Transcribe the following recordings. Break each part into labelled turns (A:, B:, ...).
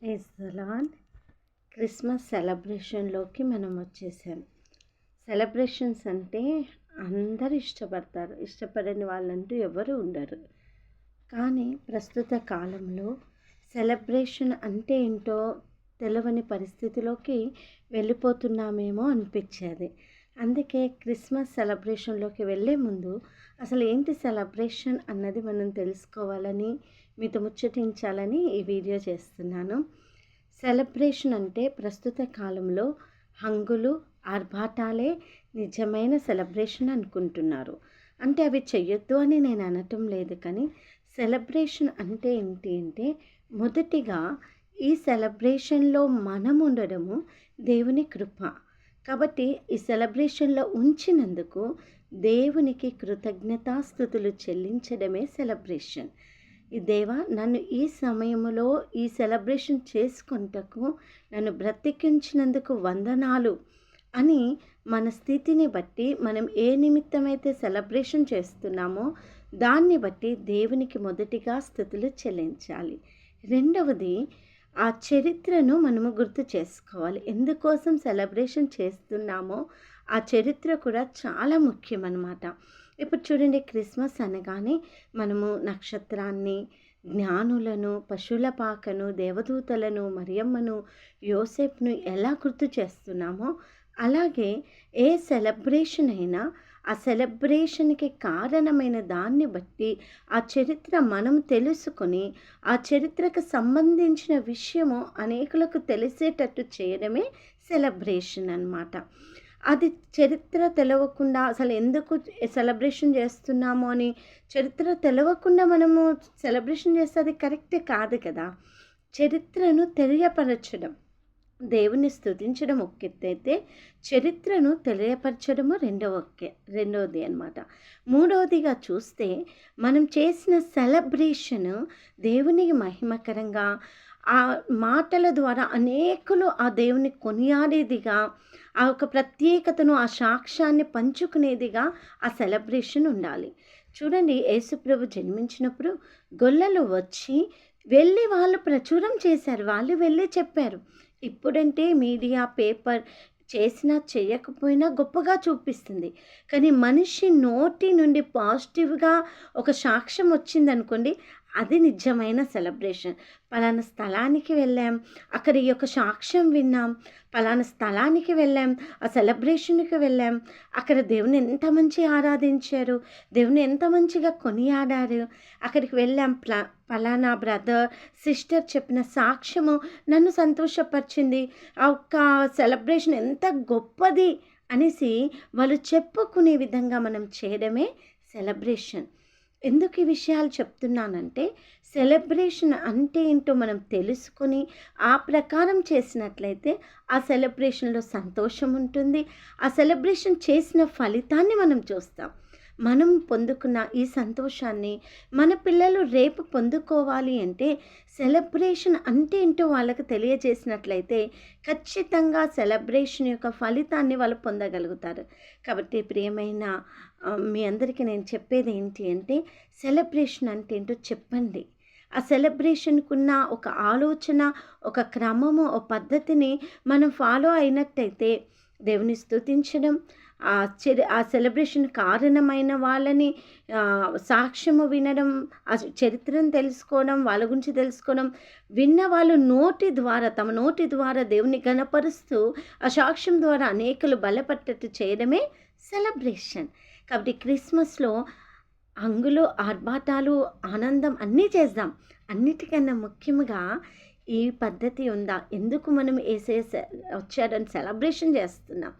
A: Praise the lord. Christmas సెలబ్రేషన్లోకి మనం వచ్చేసాం. సెలబ్రేషన్స్ అంటే అందరూ ఇష్టపడతారు, ఇష్టపడని వాళ్ళంటూ ఎవరు ఉండరు. కానీ ప్రస్తుత కాలంలో సెలబ్రేషన్ అంటే ఏంటో తెలియని పరిస్థితిలోకి వెళ్ళిపోతున్నామేమో అనిపించేది. అందుకే క్రిస్మస్ సెలబ్రేషన్లోకి వెళ్ళే ముందు అసలు ఏంటి సెలబ్రేషన్ అన్నది మనం తెలుసుకోవాలని, మీతో ముచ్చటించాలని ఈ వీడియో చేస్తున్నాను. సెలబ్రేషన్ అంటే ప్రస్తుత కాలంలో హంగులు, ఆర్భాటాలే నిజమైన సెలబ్రేషన్ అనుకుంటున్నారు. అంటే అవి చెయ్యొద్దు అని నేను అనటం లేదు, కానీ సెలబ్రేషన్ అంటే ఏంటి అంటే మొదటిగా ఈ సెలబ్రేషన్లో మనం ఉండడము దేవుని కృప. కాబట్టి ఈ సెలబ్రేషన్లో ఉంచినందుకు దేవునికి కృతజ్ఞతాస్తుతులు చెల్లించడమే సెలబ్రేషన్. ఈ దేవా, నన్ను ఈ సమయంలో ఈ సెలబ్రేషన్ చేసుకుంటకు నన్ను బ్రతికించినందుకు వందనాలు అని మన స్థితిని బట్టి మనం ఏ నిమిత్తమైతే సెలబ్రేషన్ చేస్తున్నామో దాన్ని బట్టి దేవునికి మొదటిగా స్తుతులు చెల్లించాలి. రెండవది, ఆ చరిత్రను మనము గుర్తు చేసుకోవాలి. ఎందుకోసం సెలబ్రేషన్ చేస్తున్నామో ఆ చరిత్ర కూడా చాలా ముఖ్యం అన్నమాట. ఇప్పుడు చూడండి, క్రిస్మస్ అనగానే మనము నక్షత్రాన్ని, జ్ఞానులను, పశువుల పాకను, దేవదూతలను, మరియమ్మను, యోసేపును ఎలా గుర్తు చేస్తున్నామో అలాగే ఏ సెలబ్రేషన్ అయినా ఆ సెలబ్రేషన్కి కారణమైన దాన్ని బట్టి ఆ చరిత్ర మనం తెలుసుకొని ఆ చరిత్రకు సంబంధించిన విషయము అనేకులకు తెలిసేటట్టు చేయడమే సెలబ్రేషన్ అన్నమాట. అది చరిత్ర తెలవకుండా అసలు ఎందుకు సెలబ్రేషన్ చేస్తున్నాము అని చరిత్ర తెలవకుండా మనము సెలబ్రేషన్ చేస్తే అది కరెక్ట్ కాదు కదా. చరిత్రను తెలియపరచడం, దేవుని స్తుతించడం ఒక ఎత్తైతే చరిత్రను తెలియపరచడము రెండవది అన్నమాట. మూడవదిగా చూస్తే మనం చేసిన సెలబ్రేషన్ దేవునికి మహిమకరంగా, ఆ మాటల ద్వారా అనేకులు ఆ దేవుని కొనియాడేదిగా, ఆ ఒక ప్రత్యేకతను, ఆ సాక్ష్యాన్ని పంచుకునేదిగా ఆ సెలబ్రేషన్ ఉండాలి. చూడండి, యేసుప్రభు జన్మించినప్పుడు గొల్లలు వచ్చి వెళ్ళి వాళ్ళు ప్రచురం చేశారు, వాళ్ళు వెళ్ళి చెప్పారు. ఇప్పుడంటే మీడియా, పేపర్ చేసినా చేయకపోయినా గొప్పగా చూపిస్తుంది. కానీ మనిషి నోటి నుండి పాజిటివ్గా ఒక సాక్ష్యం వచ్చిందనుకోండి, అది నిజమైన సెలబ్రేషన్. పలానా స్థలానికి వెళ్ళాం, అక్కడ ఈ యొక్క సాక్ష్యం విన్నాం, పలానా స్థలానికి వెళ్ళాం, ఆ సెలబ్రేషన్కి వెళ్ళాం, అక్కడ దేవుని ఎంత మంచి ఆరాధించారు, దేవుని ఎంత మంచిగా కొనియాడారు, అక్కడికి వెళ్ళాం, పలానా బ్రదర్, సిస్టర్ చెప్పిన సాక్ష్యము నన్ను సంతోషపరిచింది, ఆ ఒక్క సెలబ్రేషన్ ఎంత గొప్పది అనేసి వాళ్ళు చెప్పుకునే విధంగా మనం చేయడమే సెలబ్రేషన్. ఎందుకు ఈ విషయాలు చెప్తున్నానంటే, సెలబ్రేషన్ అంటే ఏంటో మనం తెలుసుకొని ఆ ప్రకారం చేసినట్లయితే ఆ సెలబ్రేషన్లో సంతోషం ఉంటుంది. ఆ సెలబ్రేషన్ చేసిన ఫలితాన్ని మనం చూస్తాం. మనం పొందుకున్న ఈ సంతోషాన్ని మన పిల్లలు రేపు పొందుకోవాలి అంటే సెలబ్రేషన్ అంటే ఏంటో వాళ్ళకి తెలియజేసినట్లయితే ఖచ్చితంగా సెలబ్రేషన్ యొక్క ఫలితాన్ని వాళ్ళు పొందగలుగుతారు. కాబట్టి ప్రియమైన మీ అందరికీ నేను చెప్పేది ఏంటి అంటే, సెలబ్రేషన్ అంటే ఏంటో చెప్పండి. ఆ సెలబ్రేషన్కున్న ఒక ఆలోచన, ఒక క్రమము, ఒక పద్ధతిని మనం ఫాలో అయినట్టయితే దేవుని స్తుతించడం, ఆ సెలబ్రేషన్ కారణమైన వాళ్ళని సాక్ష్యము వినడం, ఆ చరిత్రను తెలుసుకోవడం, వాళ్ళ గురించి తెలుసుకోవడం, విన్న వాళ్ళు తమ నోటి ద్వారా దేవుని గణపరుస్తూ ఆ సాక్ష్యం ద్వారా అనేకులు బలపట్టట్టు చేయడమే సెలబ్రేషన్. కాబట్టి క్రిస్మస్లో హంగులు, ఆర్భాటాలు, ఆనందం అన్నీ చేద్దాం. అన్నిటికన్నా ముఖ్యంగా ఈ పద్ధతి ఉందా? ఎందుకు మనం యేసయ్య వచ్చాడని సెలబ్రేషన్ చేస్తున్నాం?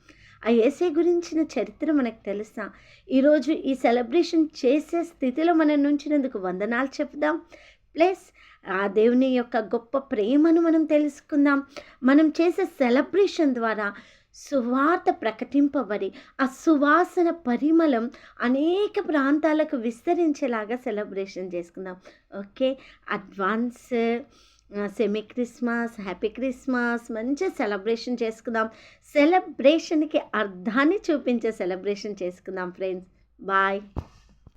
A: ఆ యేసయ్య గురించిన చరిత్ర మనకు తెలుసా? ఈరోజు ఈ సెలబ్రేషన్ చేసే స్థితిలో మనం నుంచినందుకు వందనాలు చెప్దాం. ప్లస్ ఆ దేవుని యొక్క గొప్ప ప్రేమను మనం తెలుసుకుందాం. మనం చేసే సెలబ్రేషన్ ద్వారా సువార్త ప్రకటింపబడి ఆ సువాసన పరిమళం అనేక ప్రాంతాలకు విస్తరించేలాగా సెలబ్రేషన్ చేసుకుందాం. Okay, advance semi Christmas, happy Christmas, మంచి సెలబ్రేషన్ చేసుకుందాం. సెలబ్రేషన్కి అర్థాన్ని చూపించే సెలబ్రేషన్ చేసుకుందాం ఫ్రెండ్స్. బాయ్.